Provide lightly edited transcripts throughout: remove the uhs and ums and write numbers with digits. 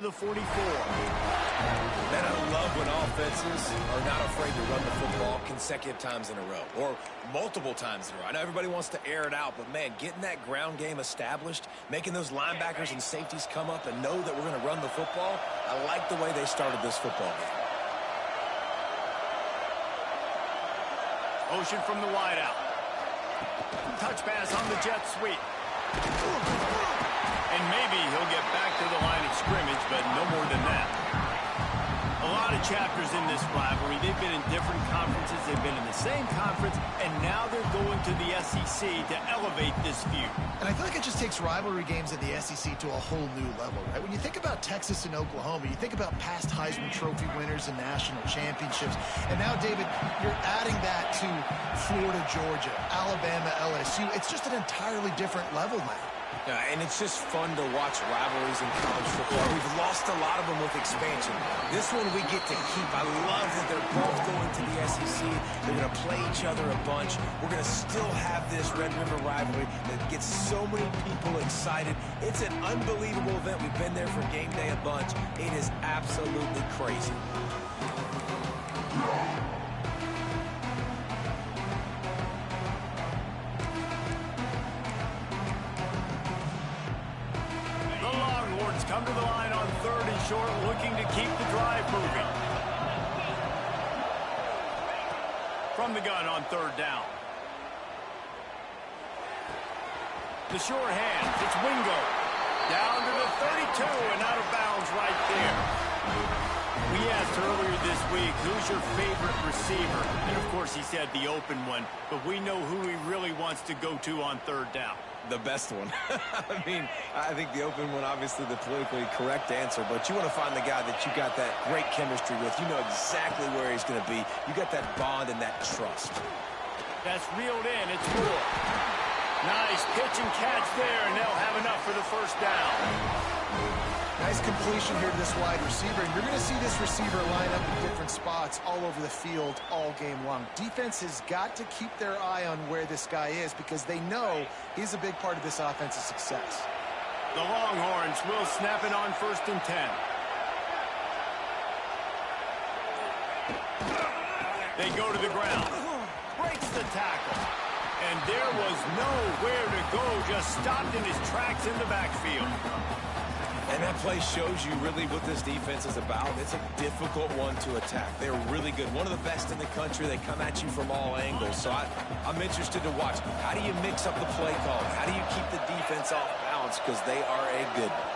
the 44. Man, I love when offenses are not afraid to run the football consecutive times in a row or multiple times in a row. I know everybody wants to air it out, but, man, getting that ground game established, making those linebackers and safeties come up and know that we're going to run the football, I like the way they started this football game. Motion from the wideout. Touch pass on the jet sweep. And maybe he'll get back to the line of scrimmage, but no more than that. A lot of chapters in this rivalry. They've been in different conferences. They've been in the same conference, and now they're going to the SEC to elevate this feud. And I feel like it just takes rivalry games in the SEC to a whole new level, right? When you think about Texas and Oklahoma, you think about past Heisman Trophy winners and national championships. And now, David, you're adding that to Florida, Georgia, Alabama, LSU. It's just an entirely different level now. Yeah, and it's just fun to watch rivalries in college football. We've lost a lot of them with expansion. This one we get to keep. I love that they're both going to the SEC. They're going to play each other a bunch. We're going to still have this Red River rivalry that gets so many people excited. It's an unbelievable event. We've been there for game day a bunch. It is absolutely crazy. Come to the line on 3rd and short, looking to keep the drive moving. From the gun on 3rd down. The short hand, it's Wingo. Down to the 32 and out of bounds right there. We asked earlier this week, who's your favorite receiver? And, of course, he said the open one, but we know who he really wants to go to on 3rd down. The best one. I mean, I think the open one, obviously the politically correct answer, but you want to find the guy that you got that great chemistry with. You know exactly where he's going to be. You got that bond and that trust. That's reeled in. It's Moore. Nice pitch and catch there, and they'll have enough for the 1st down. Nice completion here to this wide receiver, and you're going to see this receiver line up in different spots all over the field all game long. Defense has got to keep their eye on where this guy is because they know he's a big part of this offense's success. The Longhorns will snap it on 1st and 10. They go to the ground. Breaks the tackle. And there was nowhere to go, just stopped in his tracks in the backfield. And that play shows you really what this defense is about. It's a difficult one to attack. They're really good. One of the best in the country. They come at you from all angles. So I'm interested to watch. How do you mix up the play call? How do you keep the defense off balance? Because they are a good one.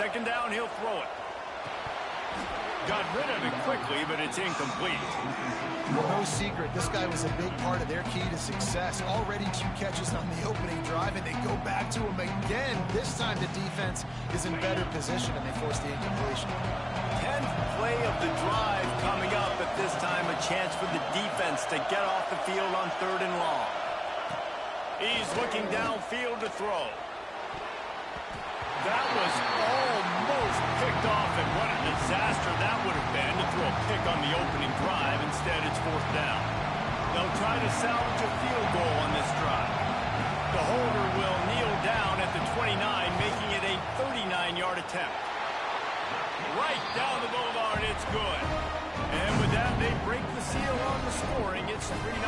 2nd down, he'll throw it. Got rid of it quickly, but it's incomplete. No secret, this guy was a big part of their key to success. Already 2 catches on the opening drive, and they go back to him again. This time the defense is in better position, and they force the incompletion. 10th play of the drive coming up, but this time a chance for the defense to get off the field on 3rd and long. He's looking downfield to throw. That was almost picked off, and what a disaster that would have been to throw a pick on the opening drive. Instead, it's 4th down. They'll try to salvage a field goal on this drive. The holder will kneel down at the 29, making it a 39-yard attempt. Right down the boulevard, it's good. And with that, they break the seal on the scoring. It's 3-0.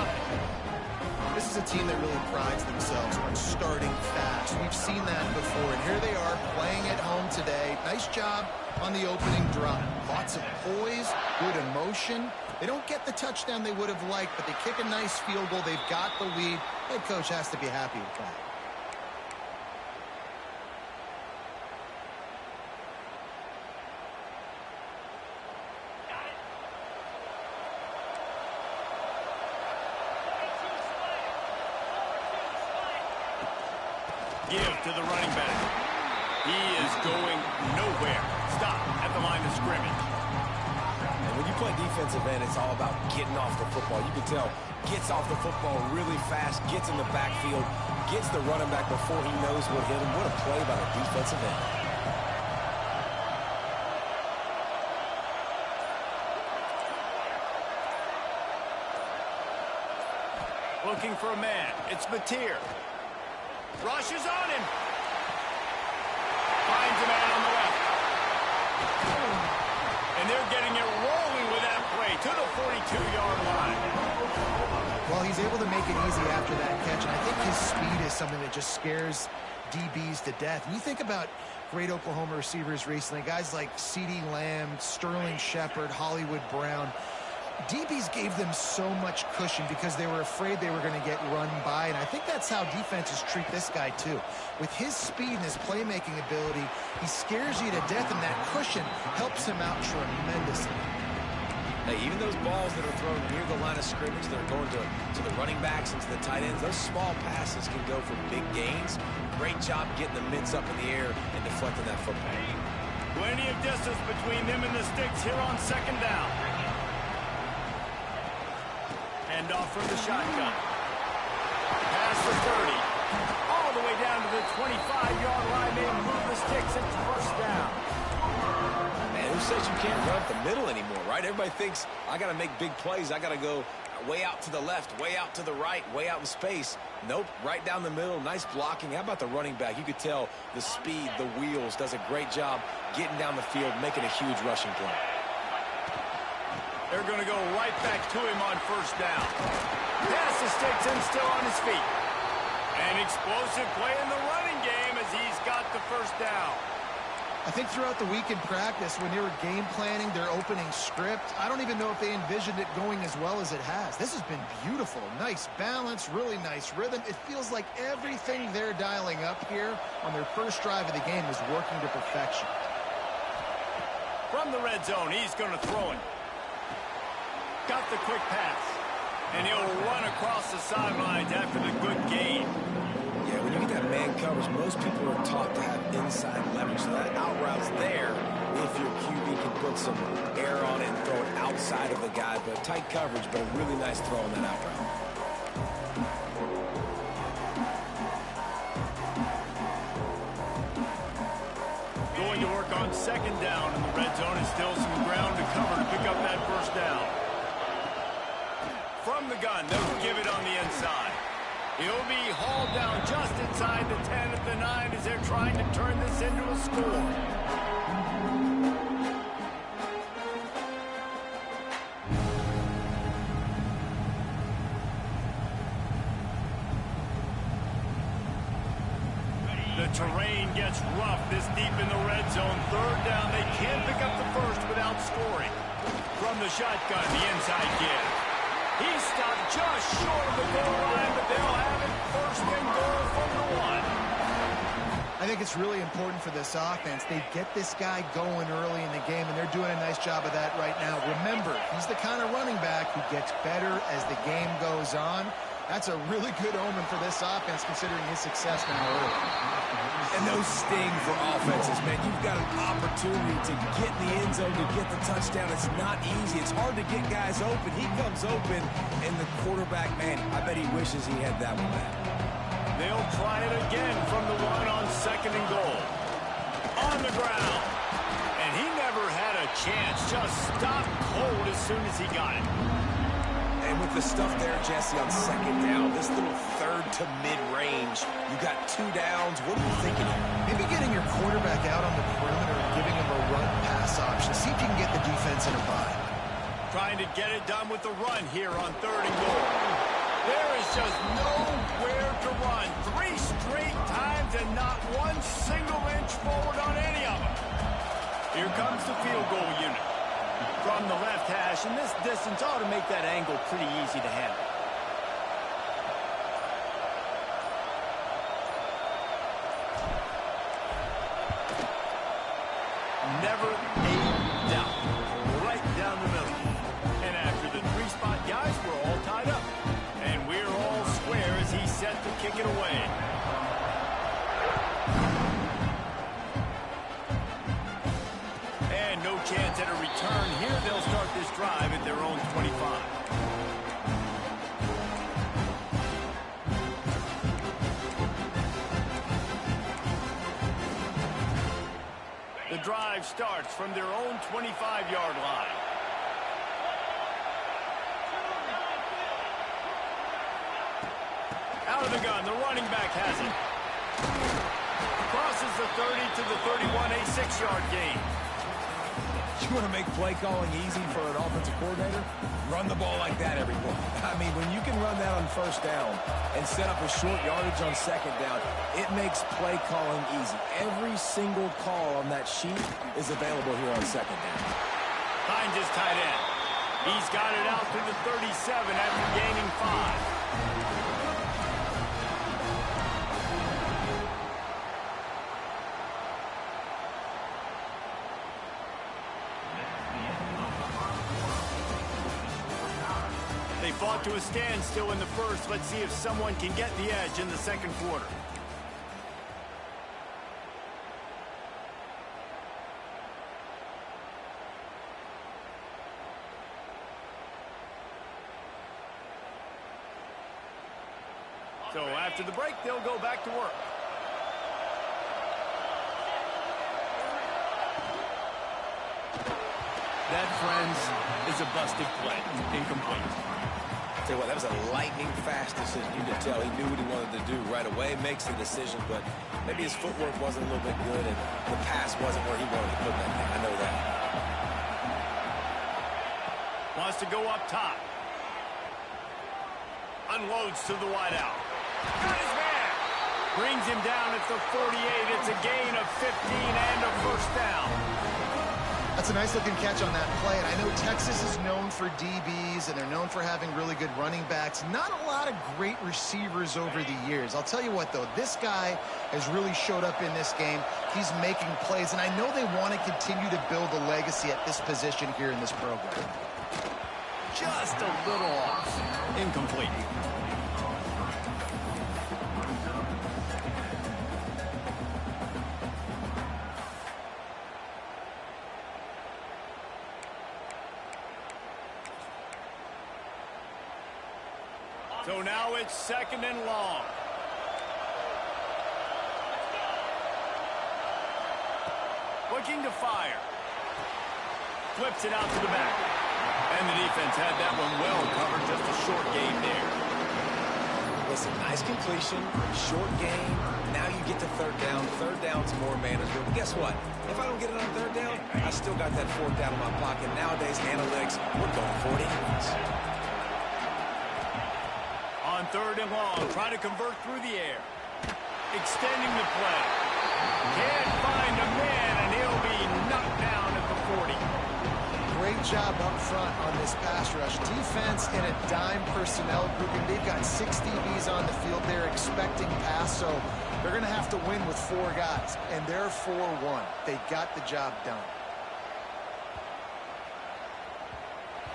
This is a team that really prides themselves on starting fast. We've seen that before, and here they are playing at home today. Nice job on the opening drive. Lots of poise, good emotion. They don't get the touchdown they would have liked, but they kick a nice field goal. They've got the lead. Head coach has to be happy with that. Give to the running back. He is going nowhere. Stop at the line of scrimmage. And when you play defensive end, it's all about getting off the football. You can tell, gets off the football really fast, gets in the backfield, gets the running back before he knows what hit him. What a play by the defensive end. Looking for a man. It's Mateer. Rushes on him. Finds a man on the left. And they're getting it rolling with that play to the 42-yard line. Well, he's able to make it easy after that catch, and I think his speed is something that just scares DBs to death. When you think about great Oklahoma receivers recently, guys like CeeDee Lamb, Sterling Shepard, Hollywood Brown, DBs gave them so much cushion because they were afraid they were going to get run by, and I think that's how defenses treat this guy too. With his speed and his playmaking ability, he scares you to death, and that cushion helps him out tremendously. Hey, even those balls that are thrown near the line of scrimmage that are going to the running backs and to the tight ends, those small passes can go for big gains. Great job getting the mitts up in the air and deflecting that football. Plenty of distance between them and the sticks here on second down. Hand off from the shotgun. Pass to 30. All the way down to the 25-yard line. They move the sticks. It's first down. Man, who says you can't run up the middle anymore, right? Everybody thinks, I got to make big plays. I got to go way out to the left, way out to the right, way out in space. Nope, right down the middle. Nice blocking. How about the running back? You could tell the speed, the wheels, does a great job getting down the field, making a huge rushing play. They're going to go right back to him on first down. Pass the sticks and still on his feet. An explosive play in the running game as he's got the first down. I think throughout the week in practice, when they were game planning their opening script, I don't even know if they envisioned it going as well as it has. This has been beautiful. Nice balance, really nice rhythm. It feels like everything they're dialing up here on their first drive of the game is working to perfection. From the red zone, he's going to throw it. Got the quick pass. And he'll run across the sidelines after the good gain. Yeah, when you get that man coverage, most people are taught to have inside leverage. So that out route's there if your QB can put some air on it and throw it outside of the guy. But tight coverage, but a really nice throw on that out route. Going to work on second down in the red zone, and still some ground to cover to pick up that first down. From the gun, they'll give it on the inside. He'll be hauled down just inside the 10 at the 9 as they're trying to turn this into a score. The terrain gets rough this deep in the red zone. Third down, they can't pick up the first without scoring. From the shotgun, the inside give. He stopped just short of the goal line, but they'll have it first and goal from the 1. I think it's really important for this offense. They get this guy going early in the game, and they're doing a nice job of that right now. Remember, he's the kind of running back who gets better as the game goes on. That's a really good omen for this offense, considering his success now early. And those sting for offenses, man. You've got an opportunity to get in the end zone, to get the touchdown. It's not easy. It's hard to get guys open. He comes open, and the quarterback, man, I bet he wishes he had that one back. They'll try it again from the 1 on second and goal. On the ground. And he never had a chance. Just stopped cold as soon as he got it. And with the stuff there, Jesse, on second down, this little third to mid-range, you got 2 downs. What are you thinking here? Maybe getting your quarterback out on the perimeter and giving him a run-pass option. See if you can get the defense in a bind. Trying to get it done with the run here on third and goal. There is just nowhere to run. 3 straight times and not one single inch forward on any of them. Here comes the field goal unit. From the left hash, and this distance ought to make that angle pretty easy to handle. Never a doubt. Right down the middle. And after the 3-spot guys, we're all tied up. And we're all square as he's set to kick it away. And no chance at a return here. They'll start this drive at their own 25. The drive starts from their own 25-yard line. Out of the gun, the running back has it. Crosses the 30 to the 31, a 6-yard gain. You want to make play calling easy for an offensive coordinator? Run the ball like that, everyone. I mean, when you can run that on first down and set up a short yardage on second down, it makes play calling easy. Every single call on that sheet is available here on second down. Finds his tight end. He's got it out to the 37 after gaining 5. They fought to a standstill in the first. Let's see if someone can get the edge in the second quarter. So after the break, they'll go back to work. That, friends, is a busted play. Incomplete. Tell you what, that was a lightning-fast decision. You could tell he knew what he wanted to do right away, makes the decision, but maybe his footwork wasn't a little bit good, and the pass wasn't where he wanted to put that thing. I know that. Wants to go up top. Unloads to the wideout. Got his man. Brings him down at the 48. It's a gain of 15 and a first down. That's a nice-looking catch on that play, and I know Texas is known for DBs, and they're known for having really good running backs. Not a lot of great receivers over the years. I'll tell you what, though, this guy has really showed up in this game. He's making plays, and I know they want to continue to build a legacy at this position here in this program. Just a little off. Incomplete. So now it's second and long. Looking to fire. Flips it out to the back. And the defense had that one well covered. Just a short gain there. Listen, nice completion, short gain. Now you get to third down. Third down's more manageable. But guess what? If I don't get it on third down, I still got that fourth down in my pocket. Nowadays, analytics, we're going for it anyways. On third and long, try to convert through the air. Extending the play. Can't find a man, and he'll be knocked down at the 40. Great job up front on this pass rush. Defense in a dime personnel grouping. They've got 6 DBs on the field. They're expecting pass, so they're going to have to win with 4 guys, and they're 4-1. They got the job done.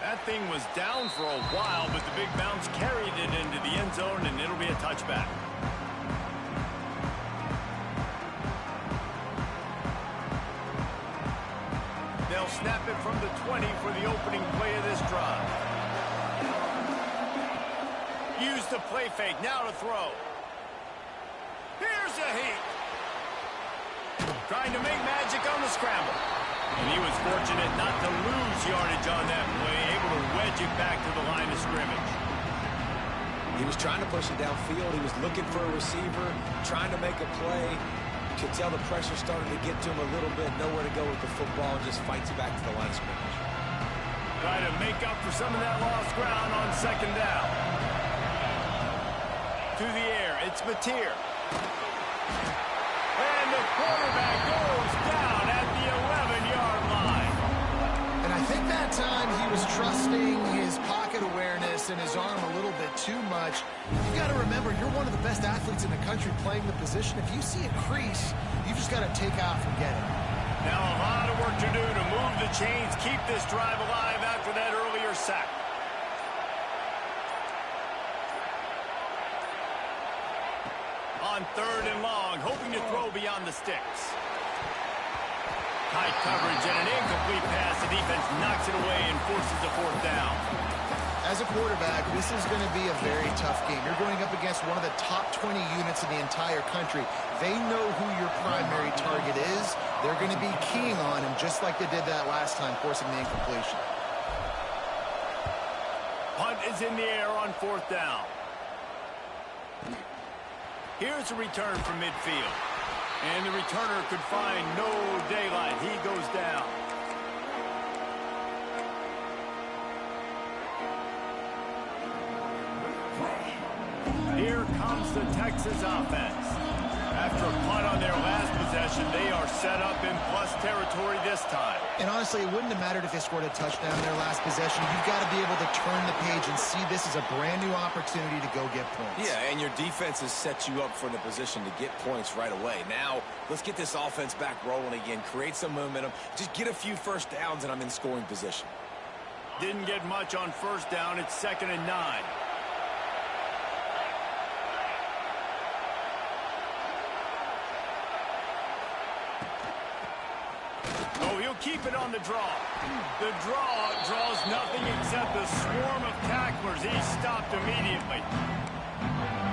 That thing was down for a while, but the big bounce carried it into the end zone, and it'll be a touchback. They'll snap it from the 20 for the opening play of this drive. Use the play fake, now to throw. Here's a heat. Trying to make magic on the scramble. And he was fortunate not to lose yardage on that play, able to wedge it back to the line of scrimmage. He was trying to push it downfield. He was looking for a receiver, trying to make a play. You could tell the pressure started to get to him a little bit, nowhere to go with the football, and just fights back to the line of scrimmage. Try to make up for some of that lost ground on second down. To the air, it's Mateer. And the quarterback goes down at the 11-yard line. And I think that time he was trusting his pocket awareness and his arm a little bit too much. You got to remember, you're one of the best athletes in the country playing the position. If you see a crease, you just got to take off and get it. Now a lot of work to do to move the chains, keep this drive alive after that earlier sack. On third and long, hoping to throw beyond the sticks. Tight coverage and an incomplete pass. The defense knocks it away and forces the fourth down. As a quarterback, this is going to be a very tough game. You're going up against one of the top 20 units in the entire country. They know who your primary target is. They're going to be keying on him just like they did that last time, forcing the incompletion. Punt is in the air on fourth down. Here's a return from midfield. And the returner could find no daylight. He goes down. Here comes the Texas offense. After a punt on their last possession, they are set up in plus territory this time. And honestly, it wouldn't have mattered if they scored a touchdown in their last possession. You've got to be able to turn the page and see this as a brand new opportunity to go get points. Yeah, and your defense has set you up for the position to get points right away. Now, let's get this offense back rolling again, create some momentum, just get a few first downs, and I'm in scoring position. Didn't get much on first down. It's 2nd and 9. Keep it on the draw. The draw draws nothing except a swarm of tacklers. He stopped immediately.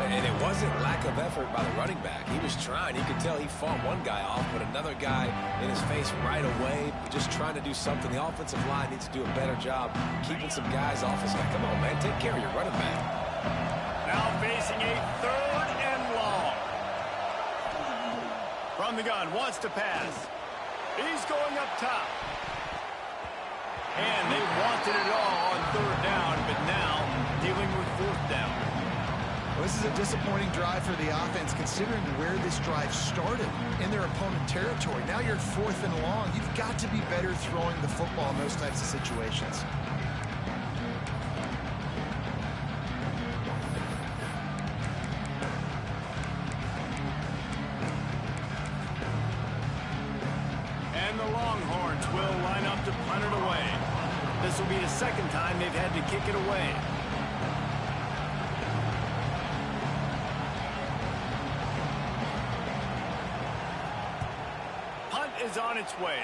And it wasn't lack of effort by the running back. He was trying. You could tell he fought one guy off, but another guy in his face right away, just trying to do something. The offensive line needs to do a better job keeping some guys off his guy. Come on, man. Take care of your running back. Now facing a 3rd and long. From the gun, wants to pass. He's going up top. And they wanted it all on 3rd down, but now dealing with 4th down. Well, this is a disappointing drive for the offense, considering where this drive started in their opponent territory. Now you're at 4th and long. You've got to be better throwing the football in those types of situations. Will line up to punt it away. This will be the 2nd time they've had to kick it away. Punt is on its way.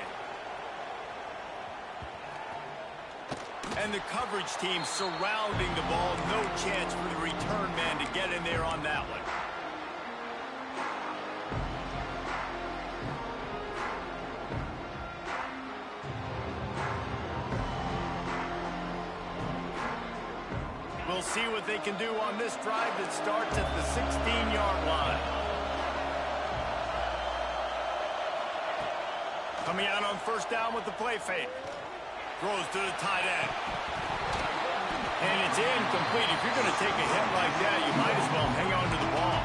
And the coverage team surrounding the ball. No chance for the return man to get in there on that one. We'll see what they can do on this drive that starts at the 16-yard line. Coming out on 1st down with the play fake. Throws to the tight end. And it's incomplete. If you're going to take a hit like that, you might as well hang on to the ball.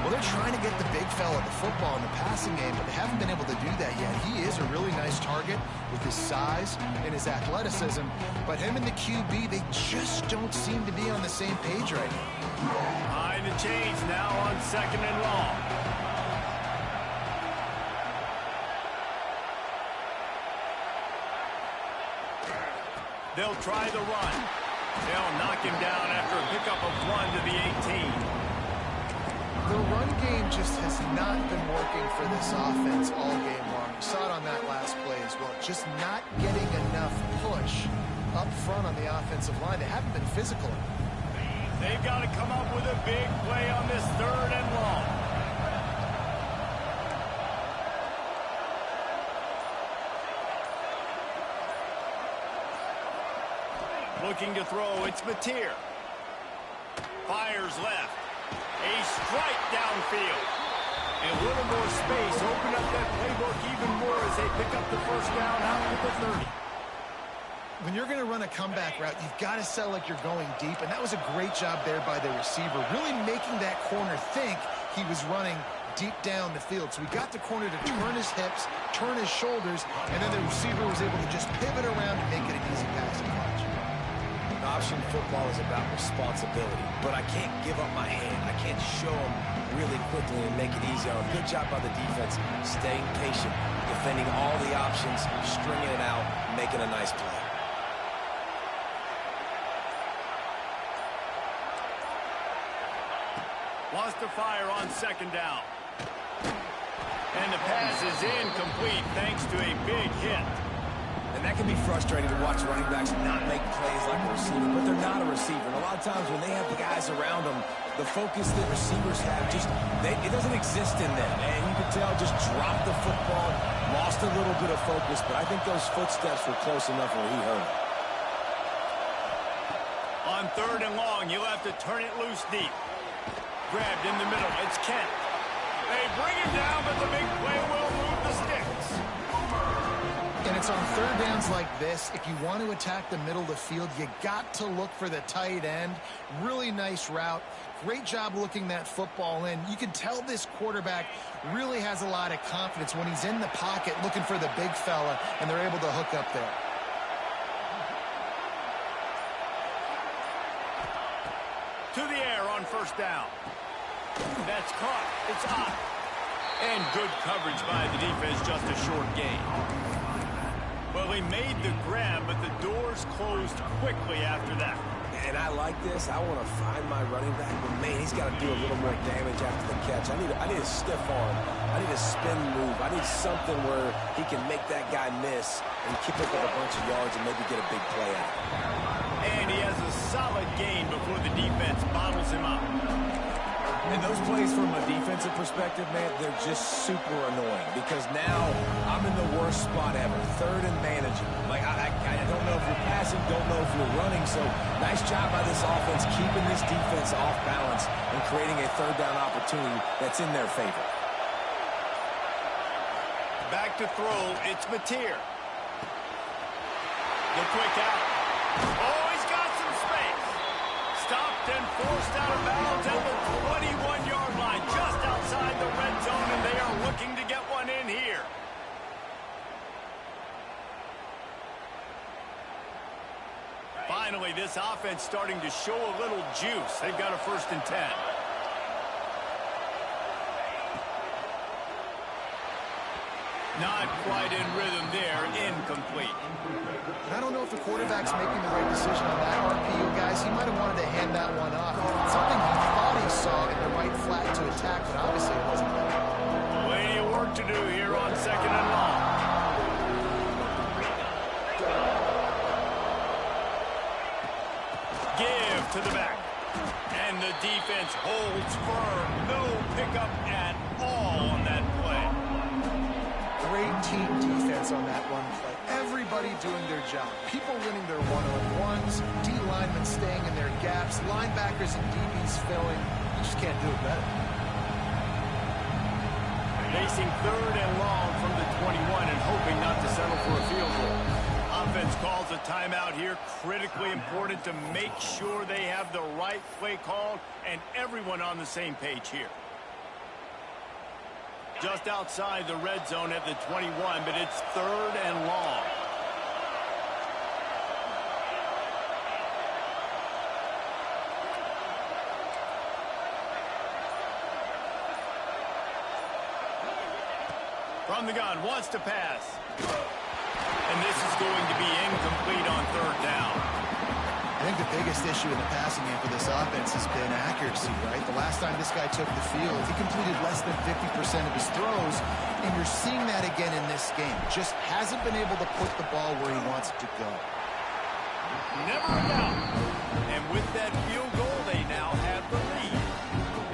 Well, they're trying to get the big fella the football in the passing game, but they haven't been able to do that yet. He is a really nice target with his size and his athleticism, but him and the QB, they just don't seem to be on the same page right now. Behind the chains now on 2nd and long. They'll try the run. They'll knock him down after a pickup of 1 to the 18. The run game just has not been working for this offense all game long. You saw it on that last play as well. Just not getting enough push up front on the offensive line. They haven't been physical. They've got to come up with a big play on this 3rd and long. Looking to throw, it's Mateer. Fires left. A strike downfield. And a little more space. Open up that playbook even more as they pick up the 1st down out to the 30. When you're going to run a comeback route, you've got to sell like you're going deep, and that was a great job there by the receiver, really making that corner think he was running deep down the field. So he got the corner to turn his hips, turn his shoulders, and then the receiver was able to just pivot around and make it an easy passing catch. Option football is about responsibility, but I can't give up my hand. I can't show them really quickly and make it easy on them. Good job by the defense, staying patient, defending all the options, stringing it out, making a nice play. Wants to fire on 2nd down. And the pass is incomplete thanks to a big hit. And that can be frustrating to watch running backs not make plays like a receiver, but they're not a receiver. And a lot of times when they have the guys around them, the focus that receivers have it doesn't exist in them. And you can tell just dropped the football, lost a little bit of focus, but I think those footsteps were close enough where he heard it. On 3rd and long, you'll have to turn it loose deep. Grabbed in the middle. It's Kent. They bring him down, but the It's on third downs like this. If you want to attack the middle of the field, you got to look for the tight end. Really nice route. Great job looking that football in. You can tell this quarterback really has a lot of confidence when he's in the pocket looking for the big fella, and they're able to hook up there. To the air on first down. That's caught. It's up. And good coverage by the defense, just a short gain. Well, he made the grab, but the doors closed quickly after that. And I like this. I want to find my running back, but man, he's got to do a little more damage after the catch. I need a stiff arm. I need a spin move. I need something where he can make that guy miss and keep up with a bunch of yards and maybe get a big play out. And he has a solid gain before the defense bottles him up. And those plays from a defensive perspective, man, they're just super annoying because now I'm in the worst spot ever, third and managing. Like, I don't know if you're passing, don't know if you're running, so nice job by this offense keeping this defense off balance and creating a third down opportunity that's in their favor. Back to throw, it's Mateer. The quick out. Oh, he's got some space. Stopped and forced out of bounds at the 21-yard line, just outside the red zone, and they are looking to get one in here. Finally, this offense starting to show a little juice. They've got a 1st and 10. Not quite in rhythm there, incomplete. I don't know if the quarterback's making the right decision on that RPO, guys. He might have wanted to hand that one off. Something he thought he saw in the right flat to attack, but obviously it wasn't there. Plenty of work to do here on 2nd and long. Give to the back. And the defense holds firm. No pickup at all on that play. Great team defense on that one play. Everybody doing their job. People winning their one-on-ones, D linemen staying in their gaps, linebackers and DBs filling. You just can't do it better. Facing 3rd and long from the 21 and hoping not to settle for a field goal. Offense calls a timeout here. Critically important to make sure they have the right play called and everyone on the same page here. Just outside the red zone at the 21, but it's 3rd and long. From the gun, wants to pass. And this is going to be incomplete on 3rd down. I think the biggest issue in the passing game for this offense has been accuracy, right? The last time this guy took the field, he completed less than 50% of his throws, and you're seeing that again in this game. Just hasn't been able to put the ball where he wants it to go. Never a doubt. And with that field goal, they now have the lead.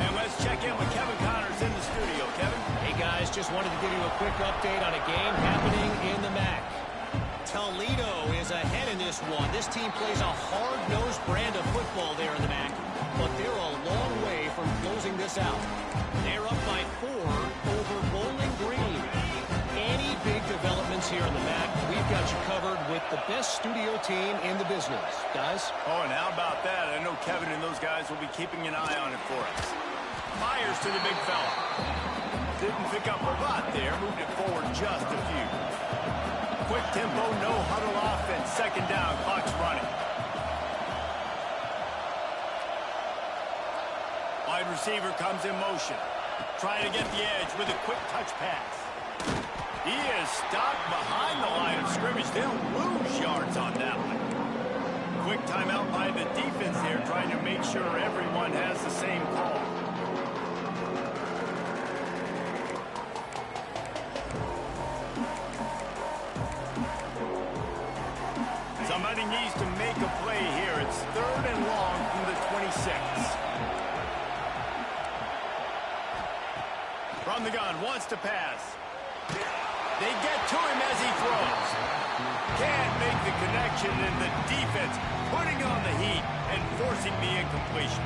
And let's check in with Kevin Connors in the studio. Kevin? Hey, guys, just wanted to give you a quick update on a game happening in the MAC. Toledo is ahead in this one. This team plays a hard-nosed brand of football there in the MAC, but they're a long way from closing this out. They're up by 4 over Bowling Green. Any big developments here in the MAC, we've got you covered with the best studio team in the business. Guys? Oh, and how about that? I know Kevin and those guys will be keeping an eye on it for us. Fires to the big fella. Didn't pick up a lot there. Moved it forward just a few. Quick tempo, no huddle offense. 2nd down, clock's running. Wide receiver comes in motion. Trying to get the edge with a quick touch pass. He is stopped behind the line of scrimmage. They'll lose yards on that one. Quick timeout by the defense there, trying to make sure everyone has the same call. Somebody needs to make a play here. It's 3rd and long from the 26. From the gun, wants to pass. They get to him as he throws. Can't make the connection, and the defense putting on the heat and forcing the incompletion.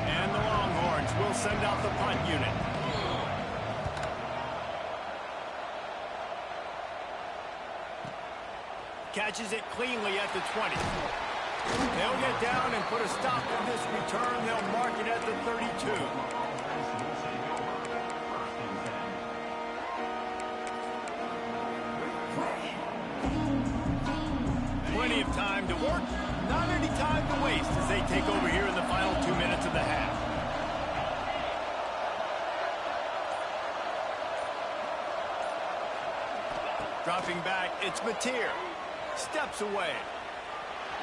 And the Longhorns will send out the punt unit. Catches it cleanly at the 20. They'll get down and put a stop to this return. They'll mark it at the 32. Plenty of time to work, not any time to waste as they take over here in the final 2 minutes of the half. Dropping back, it's Mateer. Steps away.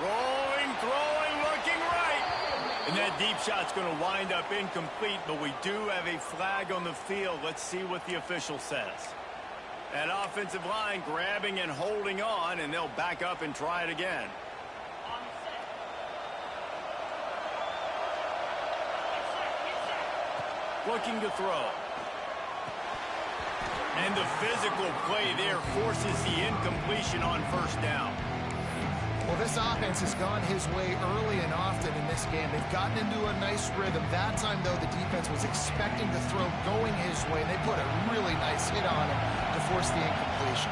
Rolling, throwing, looking right. And that deep shot's going to wind up incomplete, but we do have a flag on the field. Let's see what the official says. That offensive line grabbing and holding on, and they'll back up and try it again. Looking to throw. And the physical play there forces the incompletion on first down. Well, this offense has gone his way early and often in this game. They've gotten into a nice rhythm. That time, though, the defense was expecting the throw going his way. They put a really nice hit on him to force the incompletion.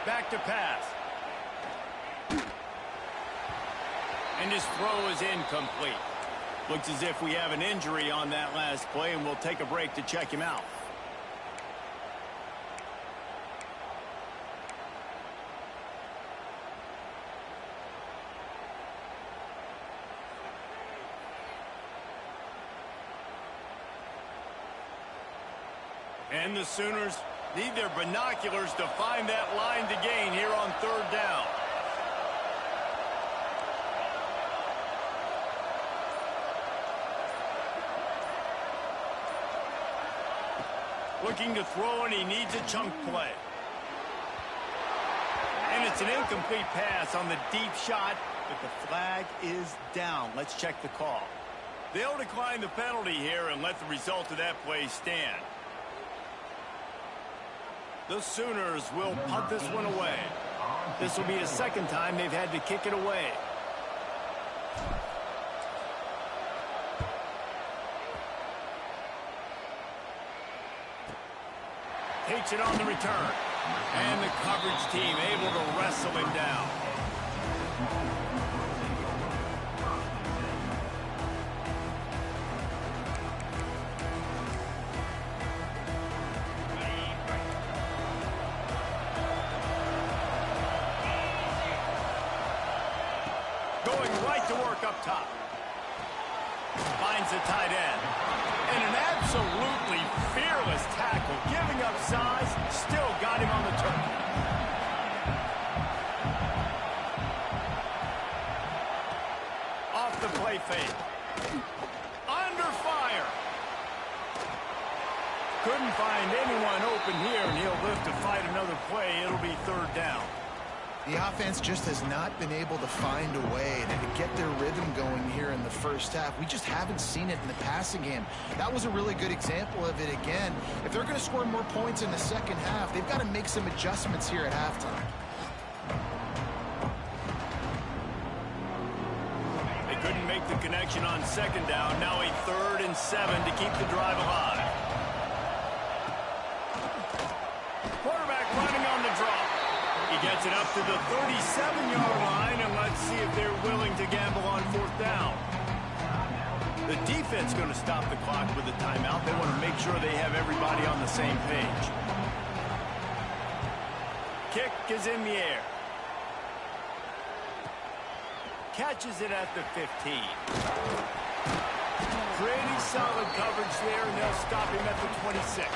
Back to pass. And his throw is incomplete. Looks as if we have an injury on that last play, and we'll take a break to check him out. And the Sooners need their binoculars to find that line to gain here on third down. Looking to throw, and he needs a chunk play. And it's an incomplete pass on the deep shot, but the flag is down. Let's check the call. They'll decline the penalty here and let the result of that play stand. The Sooners will punt this one away. This will be the second time they've had to kick it away. Takes it on the return. And the coverage team able to wrestle him down. Going right to work up top. Finds the tight end. And an absolutely fearless tackle. Giving up size, still got him on the turn. Off the play fake. Under fire. Couldn't find anyone open here, and he'll live to fight another play. It'll be third down. The offense just has not been able to find a way to get their rhythm going here in the first half. We just haven't seen it in the passing game. That was a really good example of it again. If they're going to score more points in the second half, they've got to make some adjustments here at halftime. They couldn't make the connection on second down. Now a 3rd and 7 to keep the drive alive. Quarterback running on the draw. He gets it up to the 37-yard line, and let's see if they're willing to gamble on 4th down. The defense going to stop the clock with a timeout. They want to make sure they have everybody on the same page. Kick is in the air. Catches it at the 15. Pretty solid coverage there, and they'll stop him at the 26.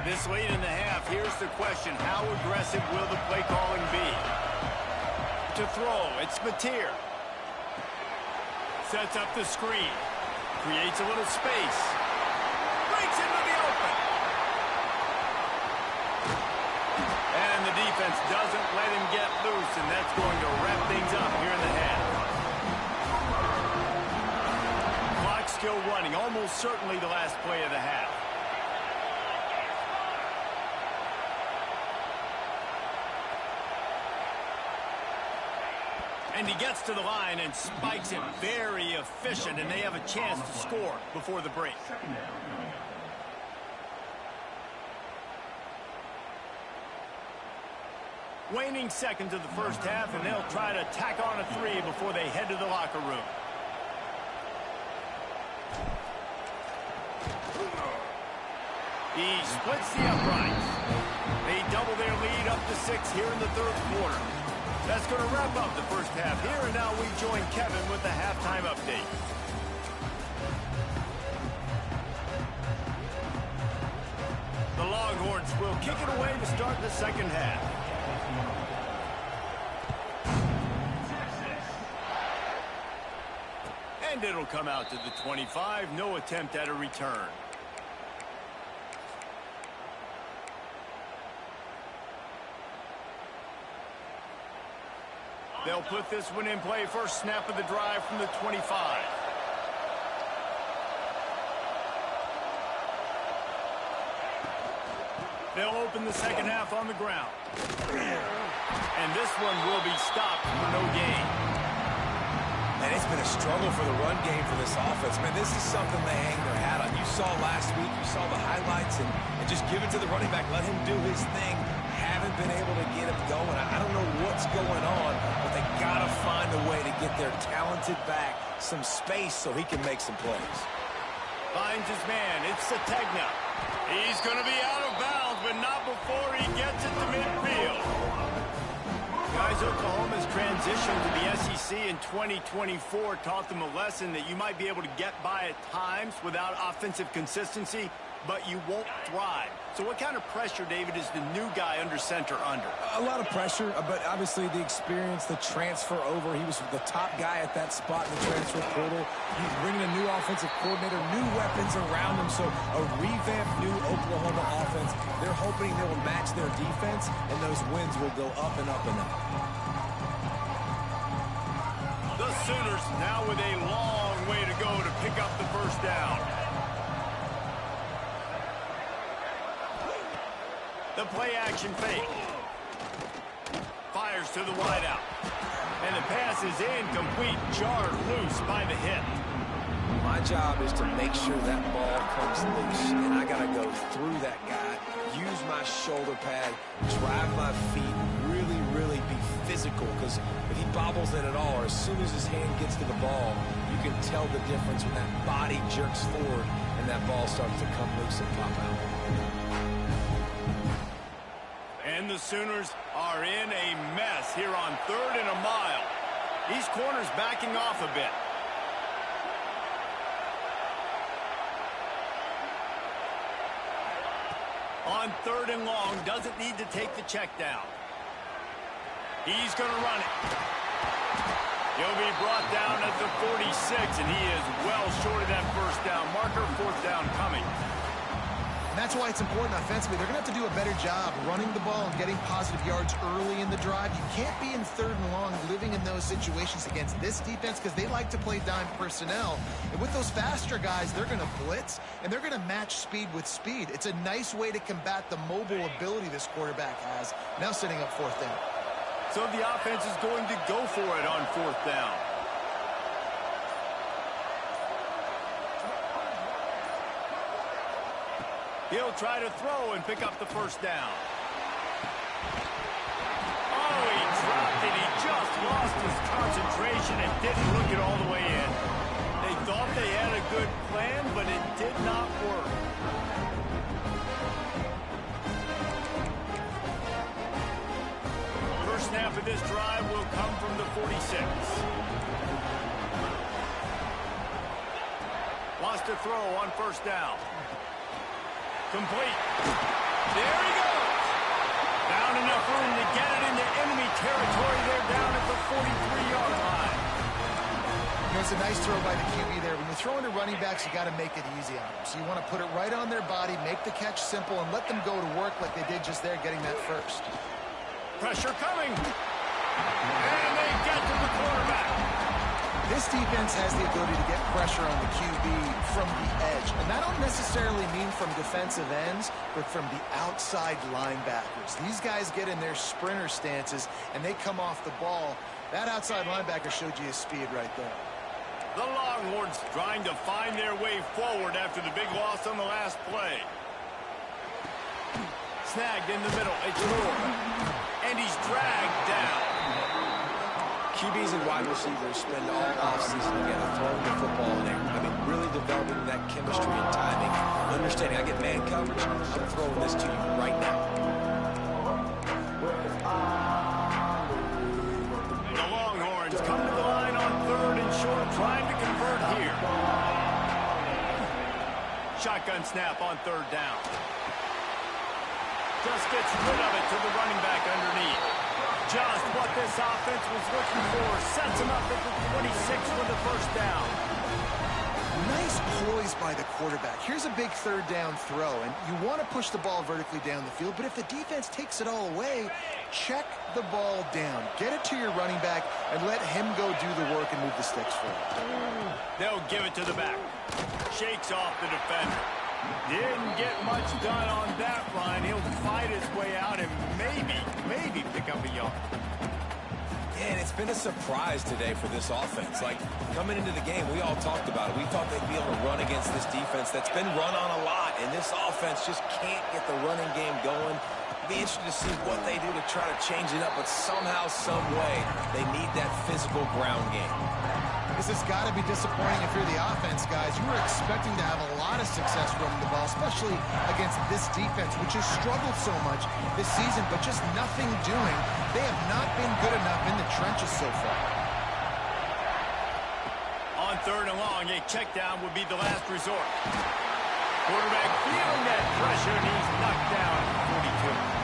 This late in the half, here's the question. How aggressive will the play calling be? To throw, it's Mateer. Sets up the screen. Creates a little space. Breaks into the open. And the defense doesn't let him get loose, and that's going to wrap things up here in the half. Clock still running, almost almost certainly the last play of the half. And he gets to the line and spikes it very efficient, and they have a chance to score before the break. Waning seconds of the first half, and they'll try to tack on a three before they head to the locker room. He splits the uprights. They double their lead up to 6 here in the third quarter. That's going to wrap up the first half here, and now we join Kevin with the halftime update. The Longhorns will kick it away to start the second half. And it'll come out to the 25. No attempt at a return. They'll put this one in play. First snap of the drive from the 25. They'll open the second half on the ground. And this one will be stopped for no gain. And it's been a struggle for the run game for this offense. Man, this is something they hang their hat on. You saw last week, you saw the highlights, and just give it to the running back. Let him do his thing. Haven't been able to get him going. I don't know what's going on, but they got to find a way to get their talented back some space so he can make some plays. Finds his man. It's Sategna. He's going to be out of bounds, but not before he gets it to midfield. Guys, Oklahoma's transition to the SEC in 2024 taught them a lesson that you might be able to get by at times without offensive consistency, but you won't thrive. So what kind of pressure, David, is the new guy under center under? A lot of pressure, but obviously the experience, the transfer over. He was the top guy at that spot in the transfer portal. He's bringing a new offensive coordinator, new weapons around him. So a revamped new Oklahoma offense. They're hoping they will match their defense, and those wins will go up and up and up. The Sooners now with a long way to go to pick up the first down. The play-action fake. Fires to the wideout. And the pass is incomplete, jarred loose by the hit. My job is to make sure that ball comes loose. And I got to go through that guy, use my shoulder pad, drive my feet, really be physical. Because if he bobbles it at all, or as soon as his hand gets to the ball, you can tell the difference when that body jerks forward and that ball starts to come loose and pop out. And the Sooners are in a mess here on 3rd and a mile. These corners backing off a bit. On 3rd and long, doesn't need to take the check down. He's going to run it. He'll be brought down at the 46, and he is well short of that first down marker. 4th down coming. And that's why it's important offensively. They're going to have to do a better job running the ball and getting positive yards early in the drive. You can't be in 3rd and long living in those situations against this defense because they like to play dime personnel. And with those faster guys, they're going to blitz, and they're going to match speed with speed. It's a nice way to combat the mobile ability this quarterback has. Now setting up 4th down. So the offense is going to go for it on 4th down. He'll try to throw and pick up the first down. Oh, he dropped it. He just lost his concentration and didn't look it all the way in. They thought they had a good plan, but it did not work. First snap of this drive will come from the 46. Wants to throw on 1st down. Complete. There he goes. Found enough room to get it into enemy territory. They're down at the 43-yard line. You know, it's a nice throw by the QB there. When you're throwing to running backs, you got to make it easy on them. So you want to put it right on their body, make the catch simple, and let them go to work like they did just there, getting that first. Pressure coming. And they get to the quarterback. This This defense has the ability to get pressure on the QB from the edge. And that don't necessarily mean from defensive ends, but from the outside linebackers. These guys get in their sprinter stances, and they come off the ball. That outside linebacker showed you his speed right there. The Longhorns trying to find their way forward after the big loss on the last play. Snagged in the middle. It's Moore. And he's dragged down. QBs and wide receivers spend all offseason together throwing the football in there. I mean, really developing that chemistry and timing. Understanding I get man coverage, I'm throwing this to you right now. The Longhorns come to the line on 3rd and short, trying to convert here. Shotgun snap on 3rd down. Just gets rid of it to the running back underneath. Just what this offense was looking for. Sets him up at the 26 for the first down. Nice poise by the quarterback. Here's a big 3rd down throw, and you want to push the ball vertically down the field, but if the defense takes it all away, check the ball down. Get it to your running back and let him go do the work and move the sticks for you. They'll give it to the back. Shakes off the defender. Didn't get much done on that run. He'll fight his way out and maybe pick up a yard. And it's been a surprise today for this offense. Like, coming into the game, we all talked about it. We thought they'd be able to run against this defense that's been run on a lot, and this offense just can't get the running game going. Be interested to see what they do to try to change it up, but somehow, some way, they need that physical ground game. This has got to be disappointing if you're the offense, guys. You were expecting to have a lot of success running the ball, especially against this defense, which has struggled so much this season, but just nothing doing. They have not been good enough in the trenches so far. On 3rd and long, a check down would be the last resort. Quarterback feeling that pressure, and he's knocked down at 42.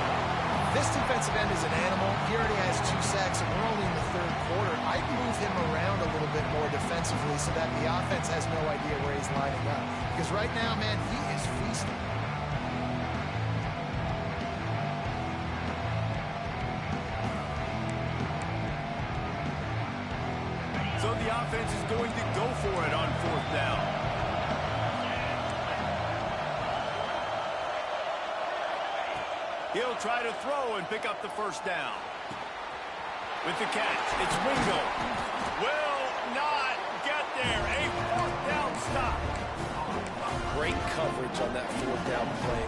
This defensive end is an animal. He already has 2 sacks, and we're only in the 3rd quarter. I'd move him around a little bit more defensively so that the offense has no idea where he's lining up. Because right now, man, he is feasting. So the offense is going to go for it on 4th down. He'll try to throw and pick up the first down. With the catch, it's Wingo. Will not get there. A 4th down stop. Great coverage on that 4th down play.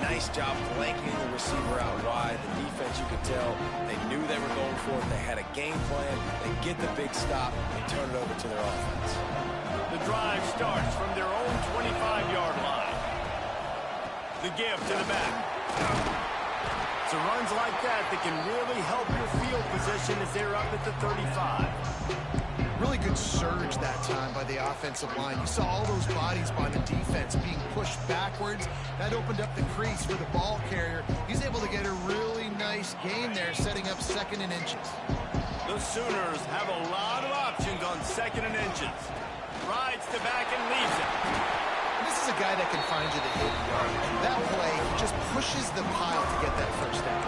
Nice job blanketing the receiver out wide. The defense, you could tell, they knew they were going for it. They had a game plan. They get the big stop and turn it over to their offense. The drive starts from their own 25-yard line. The give to the back. So runs like that can really help your field position as they're up at the 35. Really good surge that time by the offensive line. You saw all those bodies by the defense being pushed backwards. That opened up the crease for the ball carrier. He's able to get a really nice gain there, setting up 2nd and inches. The Sooners have a lot of options on 2nd and inches. Rides to back and leaves it. This is a guy that can find you the 80-yard. And that play, he just pushes the pile to get that first down.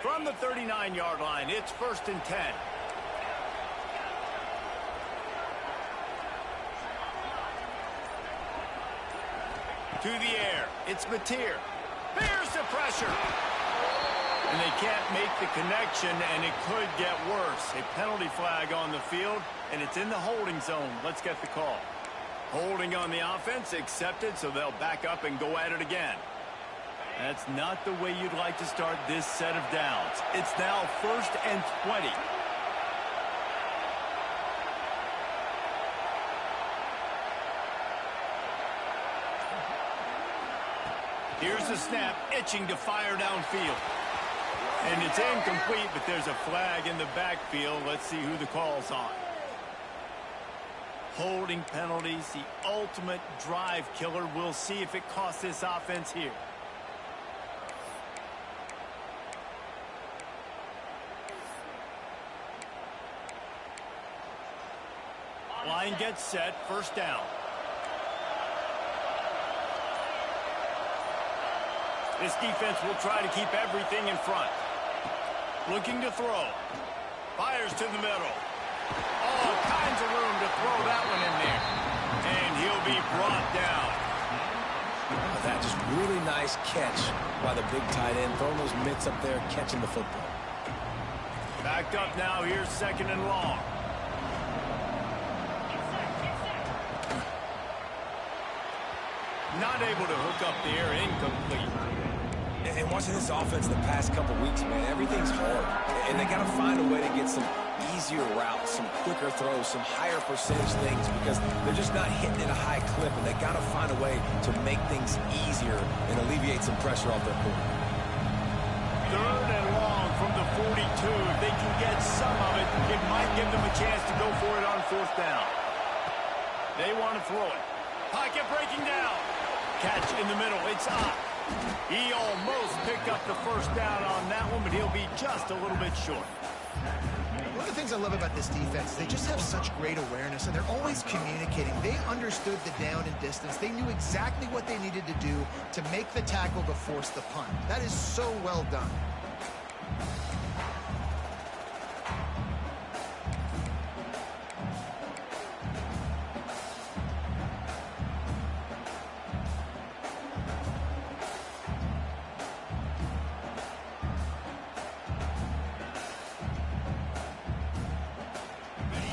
From the 39-yard line, it's 1st and 10. To the air, it's Mateer. Bears the pressure. And they can't make the connection, and it could get worse. A penalty flag on the field, and it's in the holding zone. Let's get the call. Holding on the offense, accepted, so they'll back up and go at it again. That's not the way you'd like to start this set of downs. It's now 1st and 20. Here's the snap, itching to fire downfield. And it's incomplete, but there's a flag in the backfield. Let's see who the call's on. Holding penalties, the ultimate drive killer. We'll see if it costs this offense here. Line gets set, first down. This defense will try to keep everything in front. Looking to throw. Fires to the middle. All kinds of room to throw that one in there. And he'll be brought down. That just really nice catch by the big tight end. Throwing those mitts up there, catching the football. Backed up now, here's second and long. Not able to hook up there, incomplete. And watching this offense the past couple weeks, man, everything's hard. And they got to find a way to get some easier routes, some quicker throws, some higher percentage things because they're just not hitting at a high clip, and they got to find a way to make things easier and alleviate some pressure off their quarterback. Third and long from the 42. If they can get some of it, it might give them a chance to go for it on fourth down. They want to throw it. Pocket breaking down. Catch in the middle. It's up. He almost picked up the first down on that one, but he'll be just a little bit short. One of the things I love about this defense is they just have such great awareness, and they're always communicating. They understood the down and distance. They knew exactly what they needed to do to make the tackle to force the punt. That is so well done.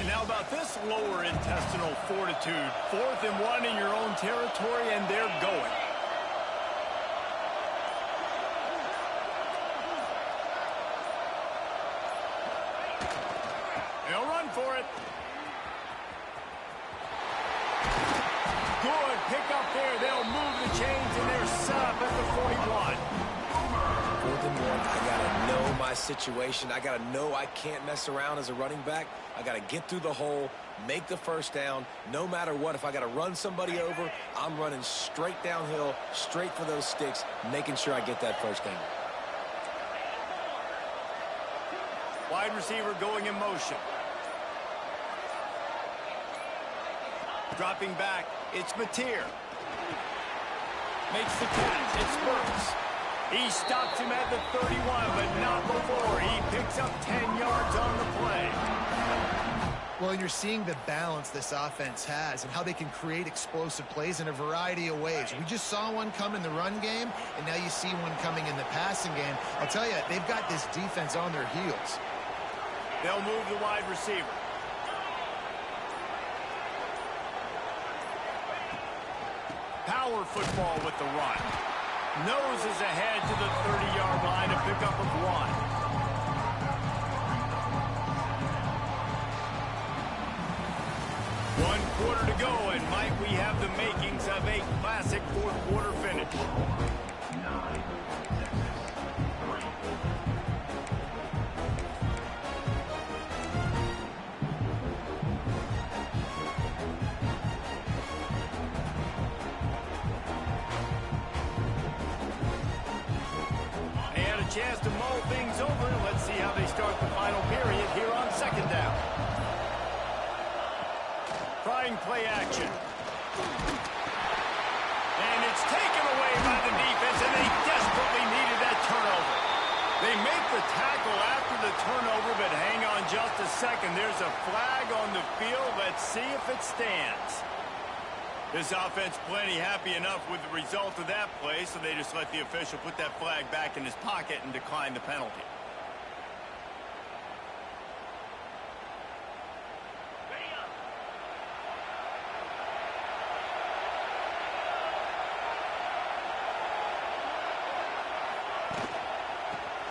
How about this lower intestinal fortitude? 4th and 1 in your own territory, and they're going. They'll run for it. Good pick up there. They'll move the chains, and they're set up at the 41. 4th and 1. I got to know my situation. I got to know I can't mess around as a running back. I got to get through the hole, make the first down. No matter what, if I got to run somebody over, I'm running straight downhill, straight for those sticks, making sure I get that first down. Wide receiver going in motion. Dropping back, it's Mateer. Makes the catch, it's Burks. He stops him at the 31, but not before. He picks up 10 yards on the play. Well, and you're seeing the balance this offense has and how they can create explosive plays in a variety of ways. We just saw one come in the run game, and now you see one coming in the passing game. I'll tell you, they've got this defense on their heels. They'll move the wide receiver. Power football with the run. Noses ahead to the 30-yard line to pick up a 1. One quarter to go, and might we have the makings of a classic fourth quarter finish. They had a chance to mull things over. Let's see how they start the final period here on second down. Trying play action. And it's taken away by the defense, and they desperately needed that turnover. They make the tackle after the turnover, but hang on just a second. There's a flag on the field. Let's see if it stands. This offense plenty happy enough with the result of that play, so they just let the official put that flag back in his pocket and decline the penalty.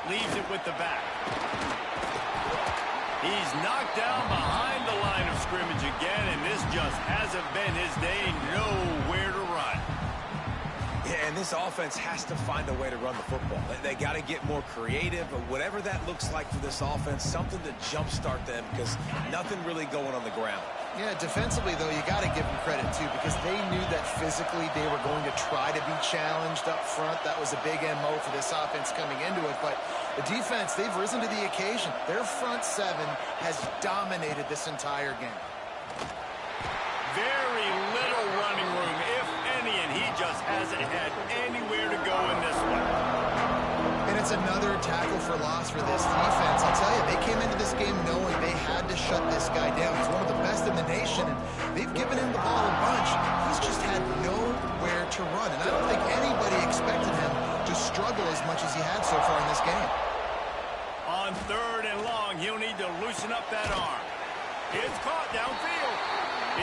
Leaves it with the back. He's knocked down behind the line of scrimmage again, and this just hasn't been his day. Nowhere to run. Yeah, and this offense has to find a way to run the football. They got to get more creative, but whatever that looks like for this offense, something to jumpstart them because nothing really going on the ground. Yeah, defensively, though, you got to give them credit, too, because they knew that physically they were going to try to be challenged up front. That was a big MO for this offense coming into it. But the defense, they've risen to the occasion. Their front seven has dominated this entire game. very little running room, if any, and he just hasn't had anywhere to go in this one. And it's another tackle for loss for this defense. I'll tell you, they came into this game knowing they had to shut this guy down. He's one of the best in the nation, and they've given him the ball a bunch. He's just had nowhere to run, and I don't think anybody expected him to struggle as much as he had so far in this game. On 3rd and long, he'll need to loosen up that arm. It's caught downfield.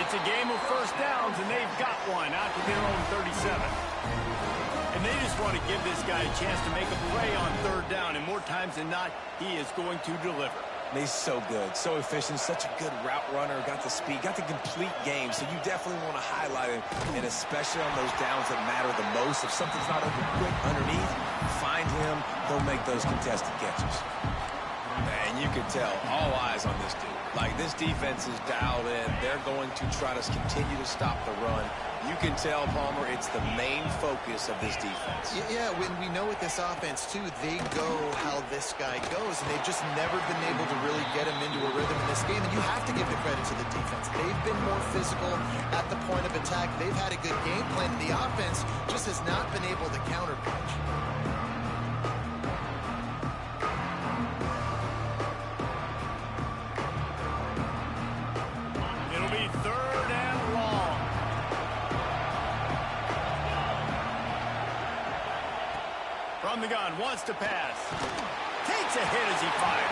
It's a game of first downs, and they've got one out to their own 37. And they just want to give this guy a chance to make a play on 3rd down, and more times than not, he is going to deliver. And he's so good, so efficient, such a good route runner, got the speed, got the complete game, so you definitely want to highlight him, and especially on those downs that matter the most. If something's not open quick underneath, find him, he'll make those contested catches. And you can tell, all eyes on this dude. Like, this defense is dialed in. They're going to try to continue to stop the run. You can tell, Palmer, it's the main focus of this defense. Yeah, when we know with this offense, too, they go how this guy goes, and they've just never been able to really get him into a rhythm in this game, and you have to give the credit to the defense. They've been more physical at the point of attack. They've had a good game plan, and the offense just has not been able to counterpunch. It'll be 3rd and long. From the gun, wants to pass. Takes a hit as he fires.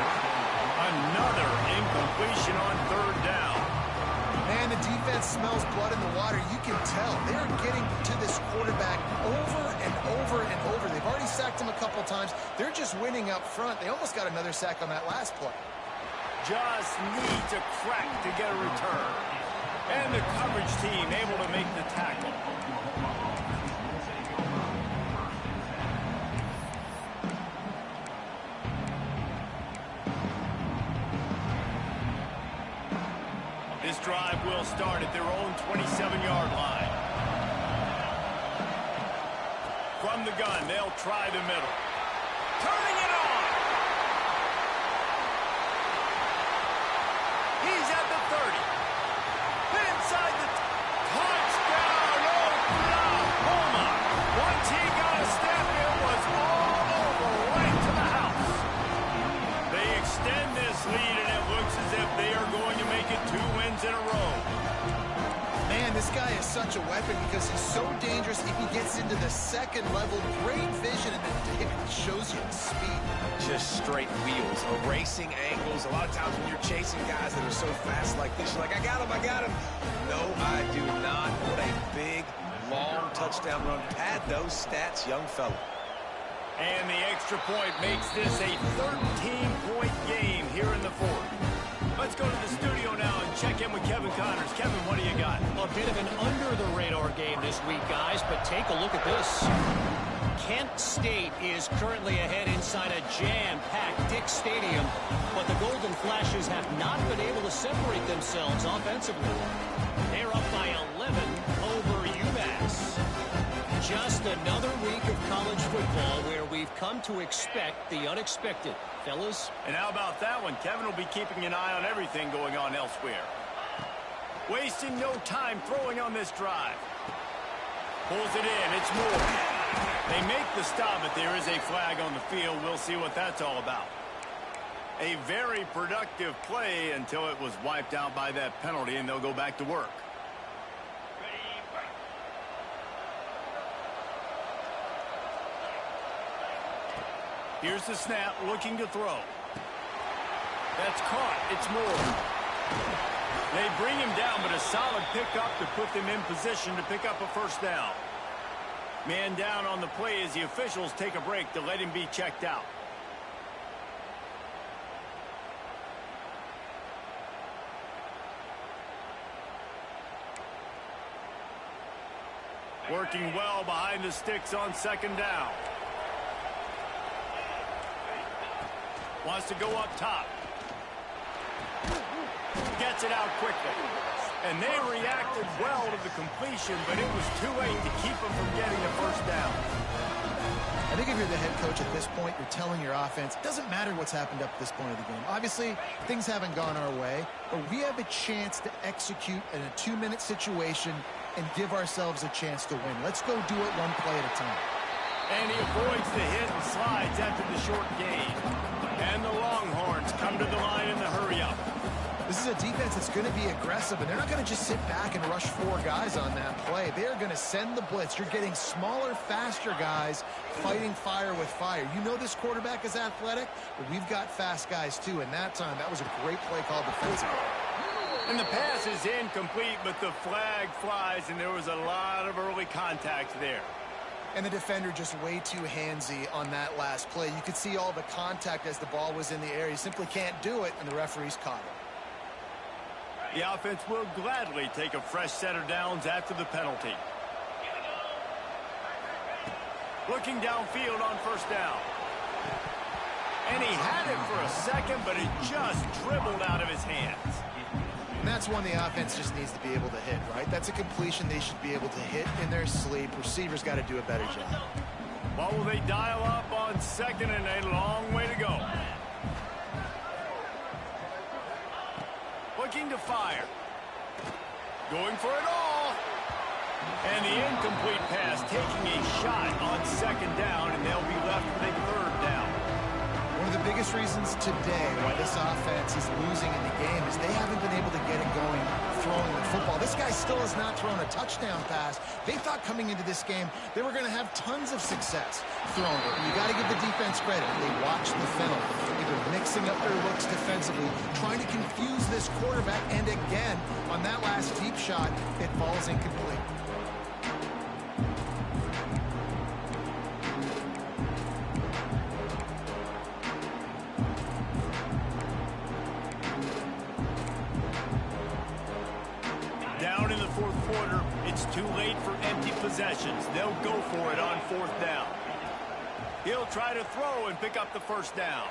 Another incompletion on 3rd down. Man, the defense smells blood in the water. You can tell. They're getting to this quarterback over and over and over. They've already sacked him a couple times. They're just winning up front. They almost got another sack on that last play. Just needs a crack to get a return. And the coverage team able to make the tackle. This drive will start at their own 27-yard line. From the gun, they'll try the middle. Turning it on! He's at the 30. Inside the touchdown, Oklahoma. Once he got a step, it was all over, right to the house. They extend this lead, and it looks as if they are going to make it 2 wins in a row. Man, this guy is such a weapon because he's so dangerous if he gets into the second level. Great vision, and then it shows you the speed. Just straight wheels, erasing angles. A lot of times when you're chasing guys that are so fast like this, you're like, I got him. No, I do not. What a big, long touchdown run. Pad those stats, young fella. And the extra point makes this a 13-point game here in the 4th. Let's go to the studio now and check in with Kevin Connors. Kevin, what do you got? A bit of an under-the-radar game this week, guys, but take a look at this. Kent State is currently ahead inside a jam-packed Dick's Stadium, but the Golden Flashes have not been able to separate themselves offensively. They're up by 11 over UMass. Just another week of college football where we've come to expect the unexpected. Fellas? And how about that one? Kevin will be keeping an eye on everything going on elsewhere. Wasting no time throwing on this drive. Pulls it in. It's Moore. They make the stop, but there is a flag on the field. We'll see what that's all about. A very productive play until it was wiped out by that penalty, and they'll go back to work. Here's the snap, looking to throw. That's caught. It's Moore. They bring him down, but a solid pickup to put them in position to pick up a first down. Man down on the play as the officials take a break to let him be checked out. Working well behind the sticks on 2nd down. Wants to go up top. Gets it out quickly. And they reacted well to the completion, but it was too late to keep them from getting the first down. I think if you're the head coach at this point, you're telling your offense, it doesn't matter what's happened up to this point of the game. Obviously, things haven't gone our way, but we have have a chance to execute in a 2-minute situation and give ourselves a chance to win. Let's go do it one play at a time. And he avoids the hit and slides after the short gain. And the Longhorns come to the line in the hurry-up. This is a defense that's going to be aggressive, and they're not going to just sit back and rush 4 guys on that play. They're going to send the blitz. You're getting smaller, faster guys fighting fire with fire. You know this quarterback is athletic, but we've got fast guys too, and that time, that was a great play call defensively. And the pass is incomplete, but the flag flies, and there was a lot of early contact there. And the defender just way too handsy on that last play. You could see all the contact as the ball was in the air. He simply can't do it, and the referee's caught it. The offense will gladly take a fresh set of downs after the penalty. Looking downfield on first down. And he had it for a second, but it just dribbled out of his hands. And that's one the offense just needs to be able to hit, right? That's a completion they should be able to hit in their sleep. Receivers got to do a better job. Well, will they dial up on second and a long way to go? Looking to fire. Going for it all. And the incomplete pass taking a shot on second down, and they'll be left with a third down. One of the biggest reasons today why this offense is losing in the game is they haven't been able to get it going throwing the football. This guy still has not thrown a touchdown pass. They thought coming into this game they were going to have tons of success throwing it. And you got to give the defense credit. They watched the film, either mixing up their looks defensively, trying to confuse this quarterback, and again, on that last deep shot, it falls incomplete. Down in the fourth quarter, it's too late for empty possessions. They'll go for it on fourth down. He'll try to throw and pick up the first down.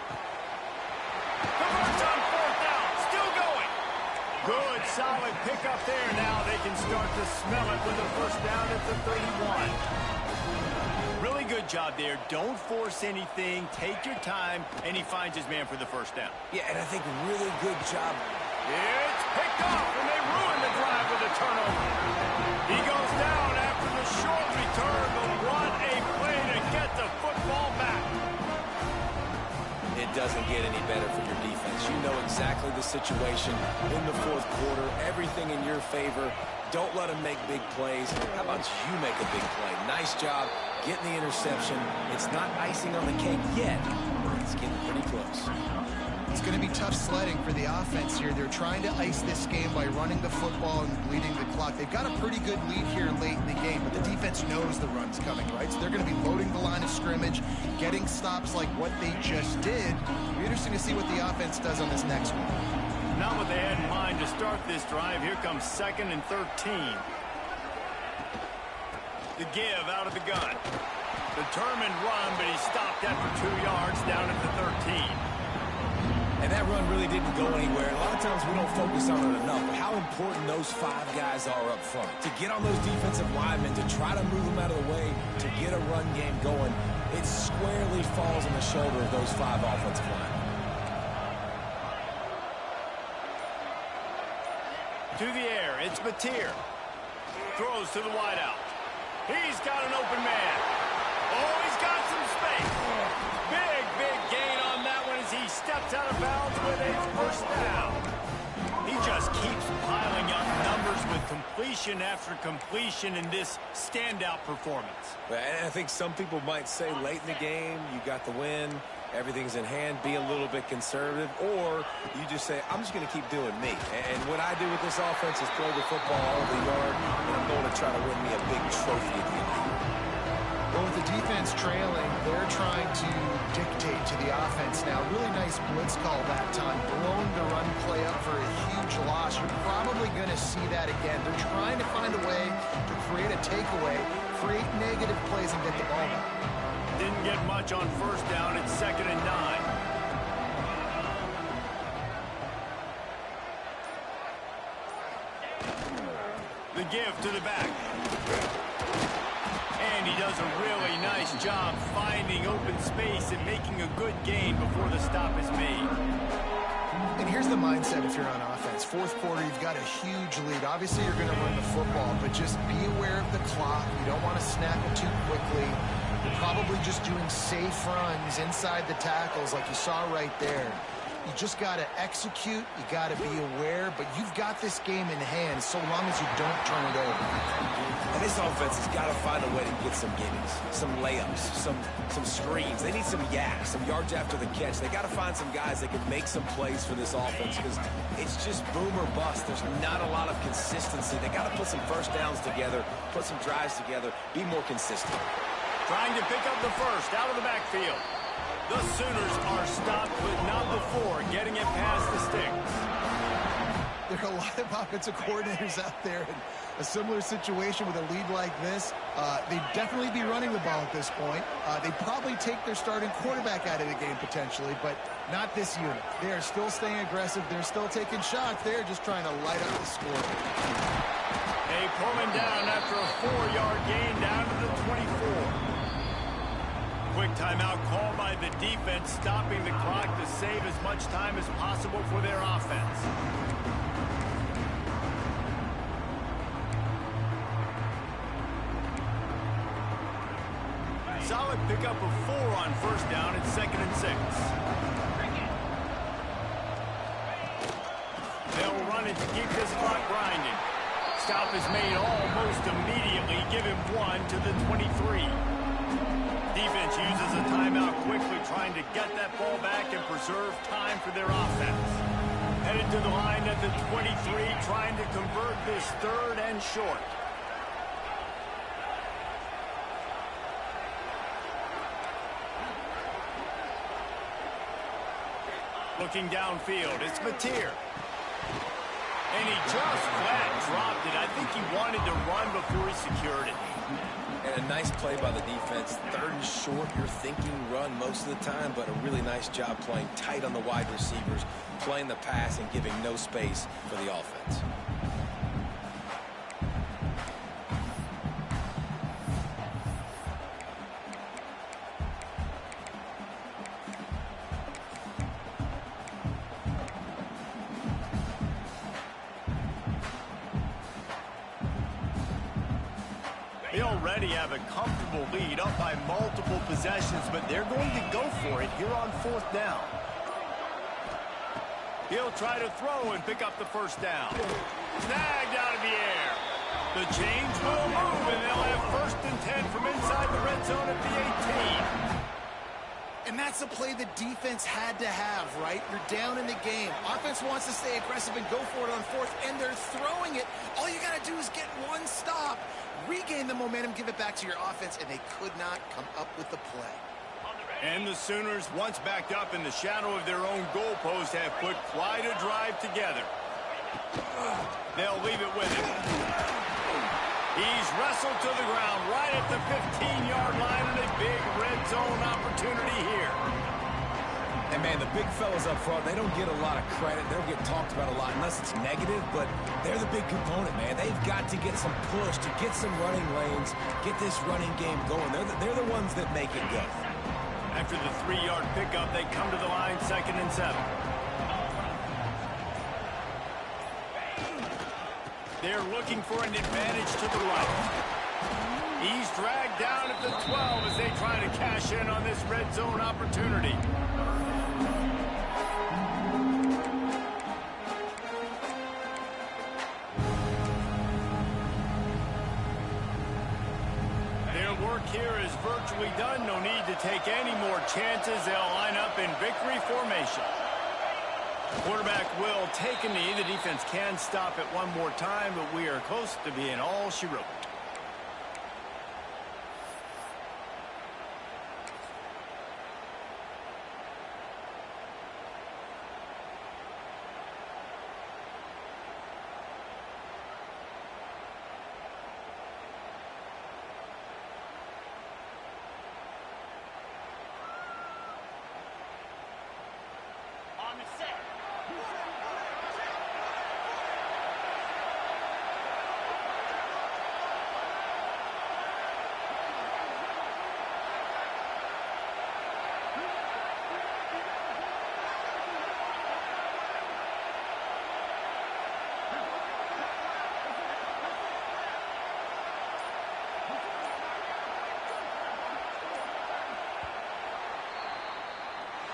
Converts on fourth down, still going. Good, solid pickup there. Now they can start to smell it with a first down at the 31. Really good job there. Don't force anything. Take your time, and he finds his man for the first down. Yeah, and I think really good job. It's picked off, and they ruin the drive with a turnover. He goes down after the short return, but what a play to get the football back. It doesn't get any better for your defense. You know exactly the situation in the fourth quarter, everything in your favor. Don't let them make big plays. How about you make a big play? Nice job getting the interception. It's not icing on the cake yet, but it's getting pretty close. It's going to be tough sledding for the offense here. They're trying to ice this game by running the football and bleeding the clock. They've got a pretty good lead here late in the game, but the defense knows the run's coming, right? So they're going to be loading the line of scrimmage, getting stops like what they just did. It'll be interesting to see what the offense does on this next one. Not what they had in mind to start this drive. Here comes 2nd and 13. The give out of the gun. Determined run, but he stopped after 2 yards down at the 13. And that run really didn't go anywhere. A lot of times we don't focus on it enough, but how important those 5 guys are up front. To get on those defensive linemen, to try to move them out of the way, to get a run game going, it squarely falls on the shoulder of those 5 offensive linemen. To the air, it's Mateer. Throws to the wideout. He's got an open man. Oh, he's got some space. Big gain on that one as he steps out of bounds with a first down. He just keeps piling up numbers with completion after completion in this standout performance. And I think some people might say late in the game, you got the win, everything's in hand, be a little bit conservative, or you just say, I'm just going to keep doing me. And what I do with this offense is throw the football all over the yard, and I'm going to try to win me a big trophy at the end of the year. Well, with the defense trailing, they're trying to dictate to the offense now. Really nice blitz call that time. Blowing the run play up for a huge loss. You're probably going to see that again. They're trying to find a way to create a takeaway, create negative plays, and get the ball back. Didn't get much on first down. It's 2nd and 9. The give to the back. And he does a really nice job finding open space and making a good gain before the stop is made. And here's the mindset if you're on offense. Fourth quarter, you've got a huge lead. Obviously, you're going to run the football, but just be aware of the clock. You don't want to snap it too quickly. You're probably just doing safe runs inside the tackles like you saw right there. You just got to execute. You got to be aware, but you've got this game in hand so long as you don't turn it over. And this offense has got to find a way to get some gimmies, some layups, some screens. They need some yaks, some yards after the catch. They got to find some guys that can make some plays for this offense because it's just boom or bust. There's not a lot of consistency. They got to put some first downs together, put some drives together, be more consistent. Trying to pick up the first out of the backfield. The Sooners are stopped, but not before getting it past the sticks. There are a lot of offensive coordinators out there in a similar situation with a lead like this. They'd definitely be running the ball at this point. They'd probably take their starting quarterback out of the game potentially, but not this unit. They are still staying aggressive. They're still taking shots. They're just trying to light up the score. They pull him down after a 4-yard gain down to the 24. Quick timeout called by the defense, stopping the clock to save as much time as possible for their offense. Solid pickup of 4 on first down at 2nd and 6. They'll run it to keep this clock grinding. Stop is made almost immediately. Give him 1 to the 23. Defense uses a timeout quickly, trying to get that ball back and preserve time for their offense. Headed to the line at the 23, trying to convert this 3rd and short. Looking downfield, it's Mateer. And he just flat dropped it. I think he wanted to run before he secured it. And a nice play by the defense. 3rd and short, you're thinking run most of the time, but a really nice job playing tight on the wide receivers, playing the pass and giving no space for the offense. They already have a comfortable lead, up by multiple possessions, but they're going to go for it here on 4th down. He'll try to throw and pick up the first down. Snagged out of the air. The chains will move, and they'll have 1st and 10 from inside the red zone at the 18. And that's a play the defense had to have, right? You're down in the game. Offense wants to stay aggressive and go for it on 4th, and they're throwing it. All you got to do is get one stop, regain the momentum, give it back to your offense, and they could not come up with the play. And the Sooners, once backed up in the shadow of their own goalpost, have put quite a drive together. They'll leave it with him. He's wrestled to the ground right at the 15-yard line, and a big red zone opportunity here. And, man, the big fellas up front, they don't get a lot of credit. They don't get talked about a lot unless it's negative, but they're the big component, man. They've got to get some push, to get some running lanes, get this running game going. They're the ones that make it go. After the 3-yard pickup, they come to the line 2nd and 7. They're looking for an advantage to the right. He's dragged down at the 12 as they try to cash in on this red zone opportunity. Their work here is virtually done. No need to take any more chances. They'll line up in victory formation. Quarterback will take a knee. The defense can stop it one more time, but we are close to being all she wrote.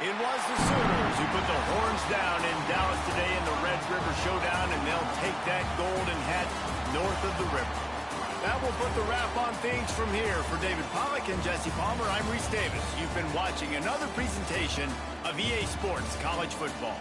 It was the Sooners who put the horns down in Dallas today in the Red River Showdown, and they'll take that golden hat north of the river. That will put the wrap on things from here. For David Pollack and Jesse Palmer, I'm Reese Davis. You've been watching another presentation of EA Sports College Football.